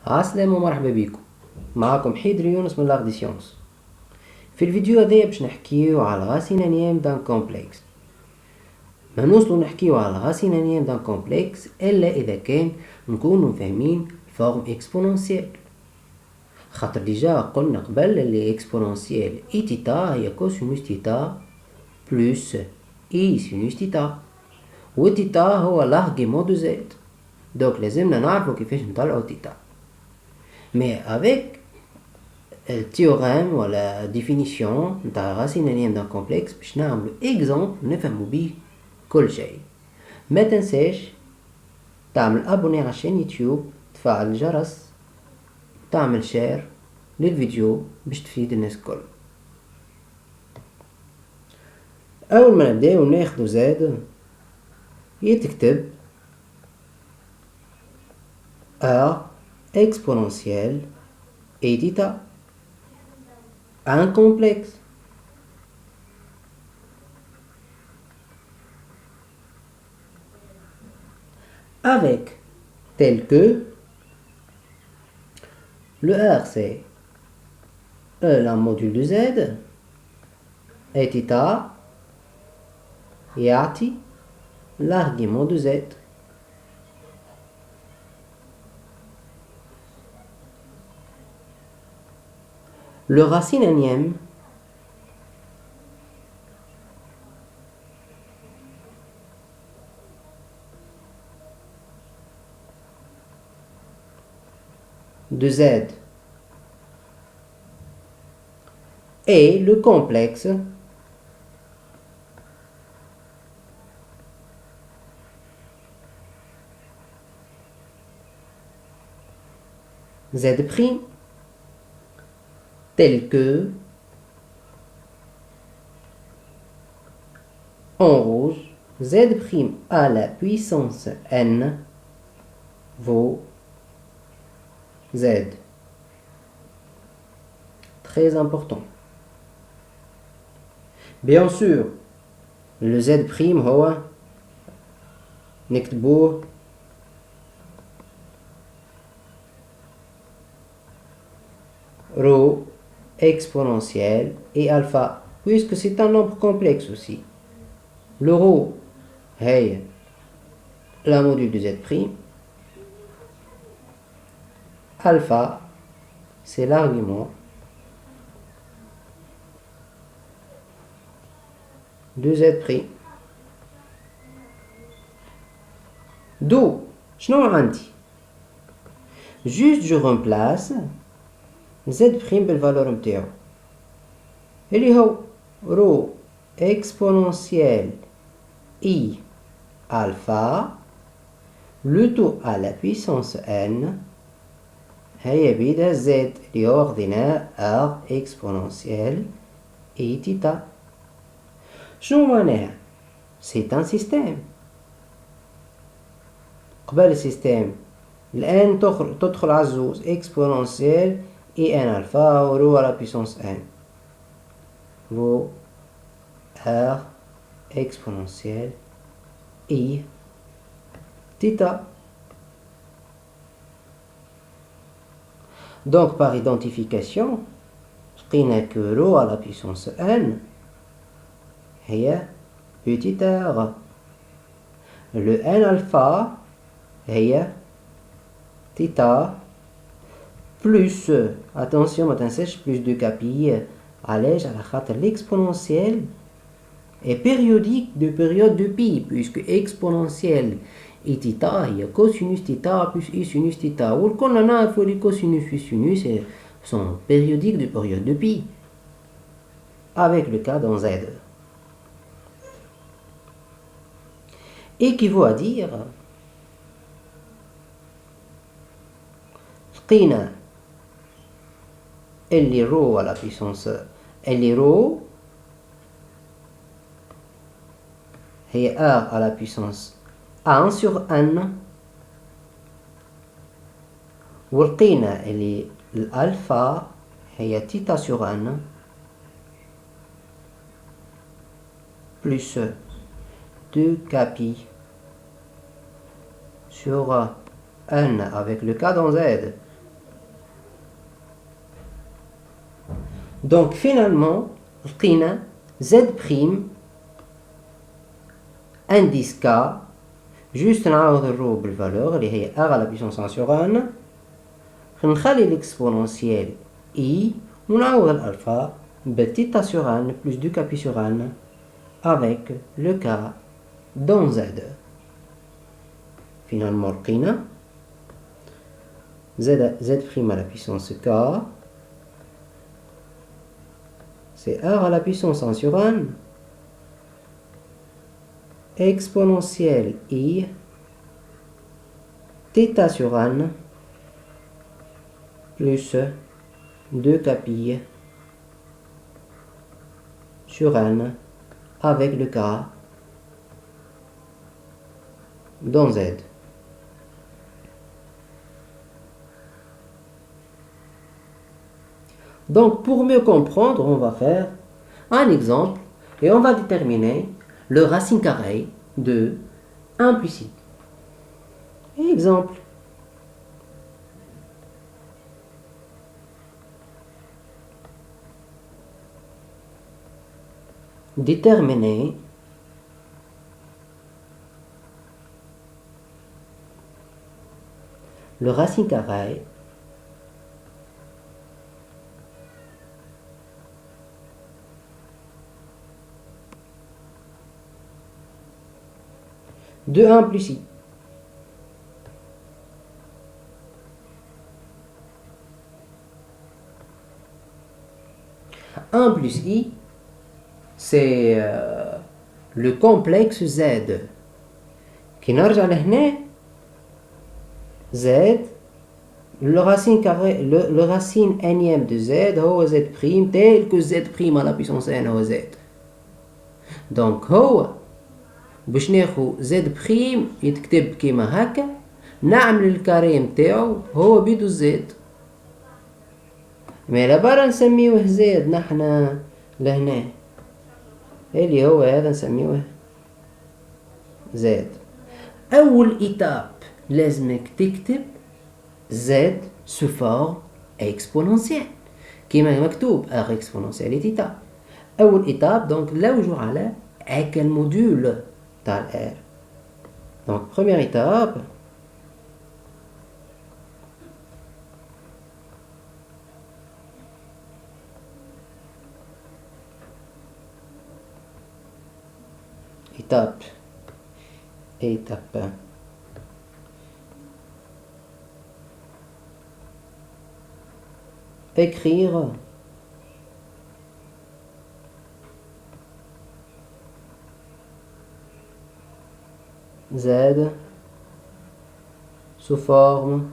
عسلامة ومرحبا بيكم. معاكم حيدر يونس من لاغ دي سيونس. في الفيديو هذايا باش نحكيو على غاسين انيام دان كومبلكس. ما نوصلو نحكيو على غاسين انيام دان كومبلكس الا اذا كان نكونو فاهمين فورم اكسبوننسيال، خاطر ديجا قلنا قبل اللي اكسبوننسيال اي تيتا هي كوسينوس تيتا بلس اي سينوس تيتا، و تيتا هو لارغيمون دو زد، دوك لازمنا نعرفو كيفاش نطلعو تيتا. Mais avec le théorème ou la définition de la racine linéaire d'un complexe باش نعملو exemple نفهمو بيه كل شيء. ما تنساش تعمل ابوني على الشين يوتيوب، تفعل الجرس، تعمل شير للفيديو باش تفيد الناس الكل. اول ما نبداو ناخدو زاد يتكتب a exponentielle et θ un complexe avec tel que le R c'est la module de Z et θ يعطي l'argument de Z. Le racine énième de Z est le complexe Z' tel que en rouge Z' à la puissance n vaut Z. Très important. Bien sûr, le Z' هو نكتبوه rho exponentielle et alpha, puisque c'est un nombre complexe aussi. Le rho est la module de Z', alpha c'est l'argument de Z'. d'où شنو عندي؟ juste je remplace Z' بالفالور نتاعو اللي هو rho exponentielle I alpha le tout à la puissance n هيا بيدا Z اللي هو خذيناه R exponentielle I θ. شنو معناها؟ c'est un système. قبل السيستم الآن تدخل على الزوز exponentielle et n alpha ou rho à la puissance n vaut R exponentielle I θ. Donc par identification لقينا que rho à la puissance n هي petit r. Le n alpha هي θ plus, attention ما تنساش plus de capille. علاش؟ على خاطر l'exponentielle est périodique de période de pi, puisque exponentielle et θ هي cosinus θ plus i sinus θ. والكلنا نعرفوا les cosinus et sinus sont périodiques de période de pi avec le cas dans Z. Équivaut à dire لقينا اللي rho à la puissance اللي rho هي R à la puissance 1 sur n، ولقينا اللي الألفا هي θ sur n plus 2 pi sur n avec le cas dans Z Donc finalement لقينا z prime indice k juste نعوض الرو بالفالور اللي هي r à la puissance 1 sur 1 نخلي l'exponentielle i ونعوض الألفا بتيتا sur 1 plus 2k pi sur 1 avec le k dans z. Finalement لقينا z prime à la puissance k c'est r à la puissance 1 sur 1 exponentielle i θ sur 1 plus 2k pi sur 1 avec le k dans z. Donc pour mieux comprendre, on va faire un exemple et on va déterminer le racine carrée de 1 plus i. Exemple. Déterminer le racine carrée de 1 plus i. Un plus i, c'est le complexe z. Qui نرجع لهنا z le racine carré le racine énième de z هو z prime tel que z prime à la puissance n هو z. Donc هو باش ناخو زد بريم يتكتب كيما هكا نعمل الكاري متاعو هو بيدو زد ما لابارا نسميوه زد نحنا لهنا اللي هو هذا نسميوه زد. اول ايتاب لازمك تكتب زد سو فورم اكسبونونسيال كيما مكتوب ار اكسبونونسيال تيتا. اول ايتاب دونك نلوجو على هكا الموديول تاع R. Donc première étape, étape 1. Écrire Z sous forme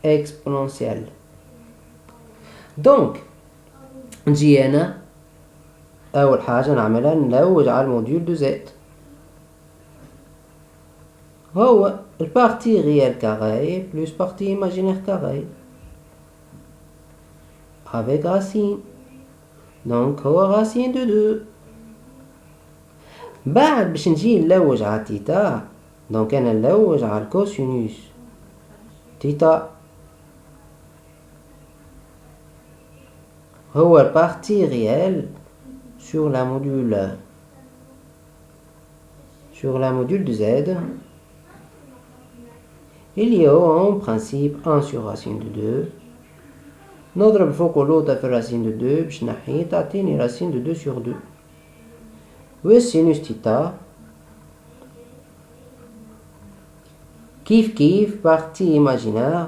exponentielle. Donc نجي أنا أول حاجة نعملها نلوج على الموديول دو زد هو البارتي ريال كاري بلس بارتي إيماجينير كاري avec racine. Donc هو racine de 2. بعد باش نجي نلوج على تيتا دونك انا نلوج على الكوسينوس تيتا هو البارتي ريال sur la module de z اللي هو en principe 1 sur racine de 2 نضرب فوق لوطا في racine de 2 باش نحيه تعطيني racine de 2 sur 2 والسينوس تيتا كيف partie imaginaire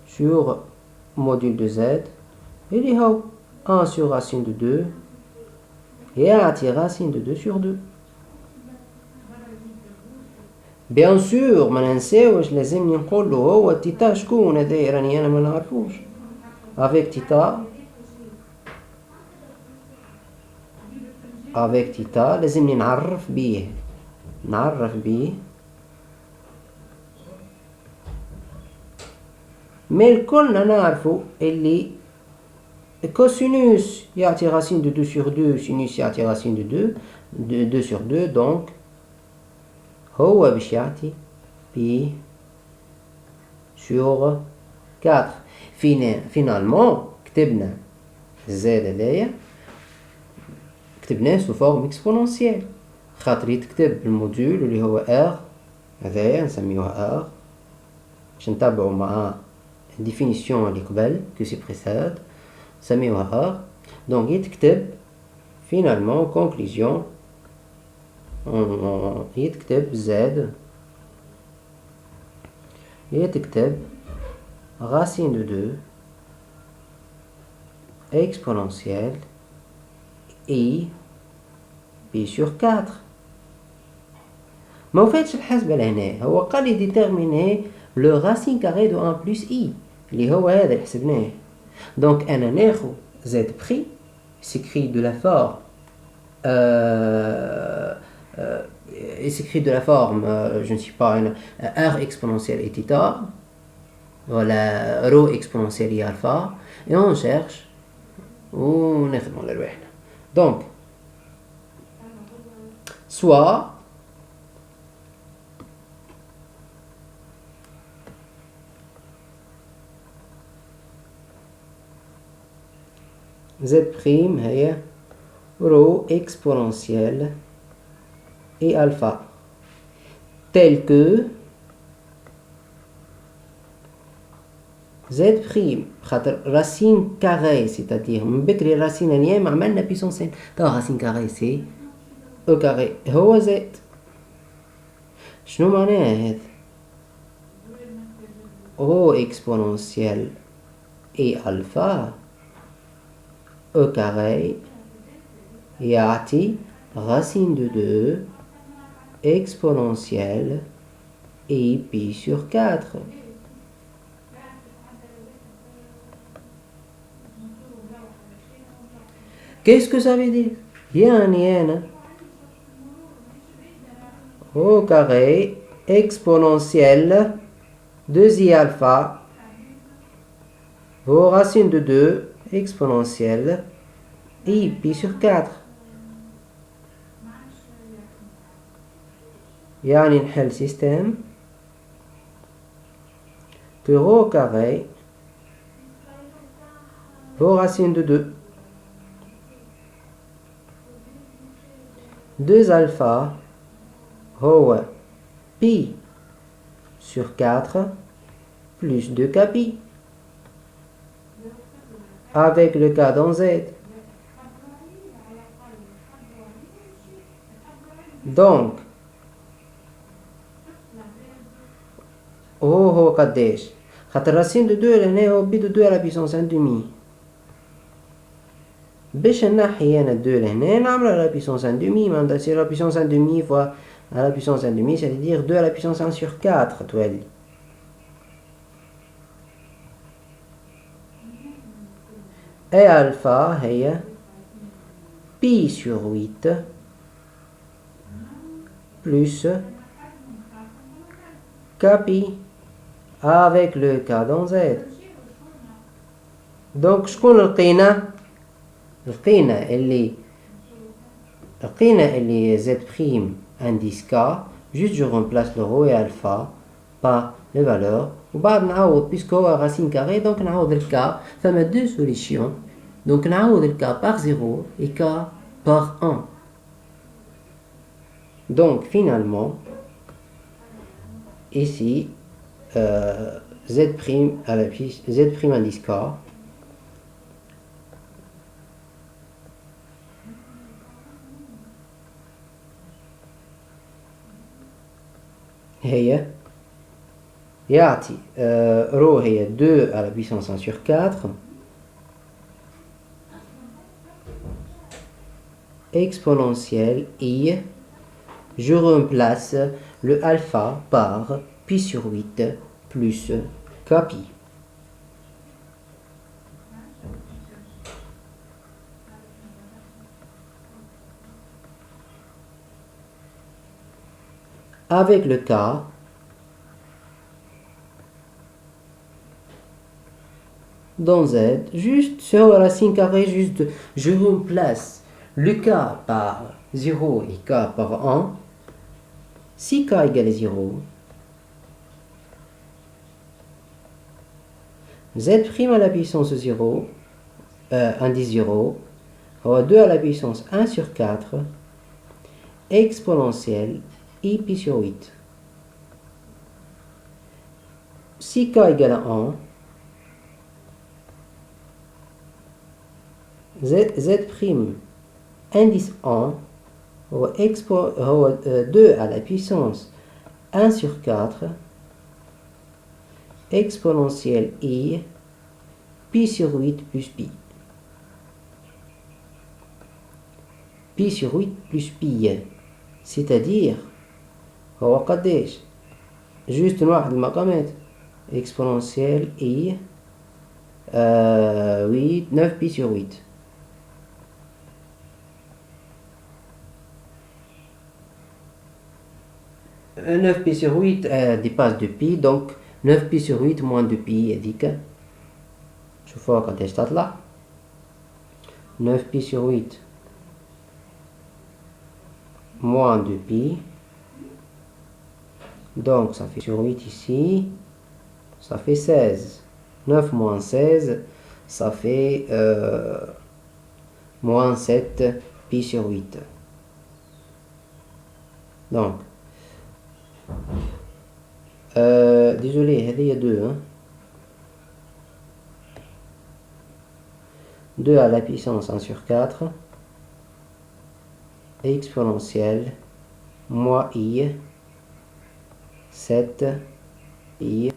sur module de z اللي هو 1 sur racine de 2 يعطي racine de 2 sur 2. Bien sûr ما ننساوش لازمني نقول له هو تيتا شكون هذايا راني انا ما نعرفوش avec تيتا لازمني نعرف بيه ما الكلنا نعرفو اللي كوسينوس يعطي racine de 2 sur 2 سينوس يعطي racine de 2 sur 2 donc هو باش يعطي بي sur 4. Finalement كتبنا الزاد هذايا كتبناه sous forme exponentielle خاطر يتكتب الموديول اللي هو R هذايا نسميوها R باش نتبعو مع définition اللي قبل que s'y précède نسميوها R donc يتكتب finalement conclusion يتكتب Z يتكتب racine de 2 exponentielle I pi sur 4 ما وفاتش الحسبة لهنا هو قال لي déterminer le racine carré de 1 plus I اللي هو هذا اللي حسبناه donc أنا ناخذ Z prix s'écrit de la forme il s'écrit de la forme je ne sais pas R exponentielle et θ voilà rho exponentielle et alpha et on cherche ونخدموا على رواحنا donc soit Z prime هي rho exponentielle et alpha tel que Z prime خاطر racine carrée c'est-à-dire من بكري racine اليوم عملنا puissance n تاع racine carrée سي او كاري هو Z شنو معناها هذا rho exponentielle et alpha e carré يعطي racine de 2 exponentielle et pi sur 4 qu'est-ce que ça veut dire يعني أنا rho carré exponentielle 2i alpha vos racines de 2 exponentielle i pi sur 4 يعني نحل système que rho carré vos racines de 2 2 alpha هو pi sur 4 plus 2 pi avec le cas dans Z. Donc هو قداش خاطر راسين دو 2 لهنا هو بي دو 2 على puissance 1 demi باش نحي انا 2 لهنا نعملها على puissance 1 demi معناتها تصير على puissance 1 demi fois à la puissance 1 demi c'est-à-dire 2 à la puissance 1 sur 4 تولي et alpha هي pi sur 8 plus pi avec le cas dans Z. donc شكون القينة اللي Z prime indice K juste je remplace le rho et alpha par les valeurs وبعد نعوض puisque هو racine carrée donc نعوض le K فما deux solutions donc نعوض le K par 0 et K par 1 donc finalement ici Z prime à la fiche Z prime indice K هي يعطي rho هي 2 à la puissance 1 sur 4 exponentielle I je remplace le alpha par pi sur 8 plus pi avec le cas dans Z juste sur la racine carrée juste je remplace le K par 0 et K par 1 si K égale 0 Z' à la puissance 0, indice 0, 2 à la puissance 1 sur 4, exponentielle I pi sur 8. Si k égale à 1, Z' indice 1 هو 2 à la puissance 1 sur 4 exponentielle I pi sur 8 plus pi. Pi sur 8 plus pi. C'est-à-dire هو قداش؟ juste واحد المقامات exponentielle I 8 9 pi sur 8. Euh, 9 pi sur 8 dépasse de pi, donc 9 pi sur 8 moins 2 pi هذيك شوفوها قداش تطلع 9 pi sur 8 moins 2 pi, donc ça fait sur 8 ici, ça fait 16. 9 moins 16, ça fait moins 7 pi sur 8. Donc, désolé, il y a 2. Hein. 2 à la puissance 1 sur 4, exponentielle, moins I, 7 I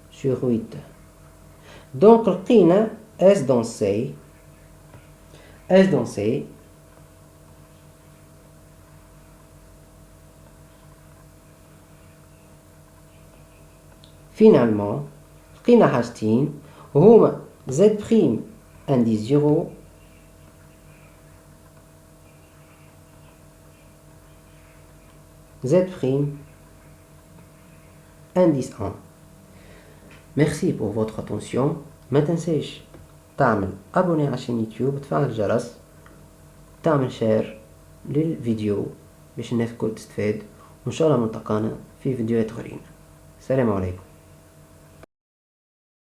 sur 8. Donc, لقينا S dans C. S dans C. Finalement, لقينا حاجتين وهما Z' indice 0 Z' indice 1. Merci pour votre attention. ما تنساش تعمل abonner على chaîne يوتيوب، تفعل الجرس، تعمل شير للفيديو باش الناس الكل تستفاد، وإن شاء الله نلتقانا في فيديوهات أخرين. السلام عليكم.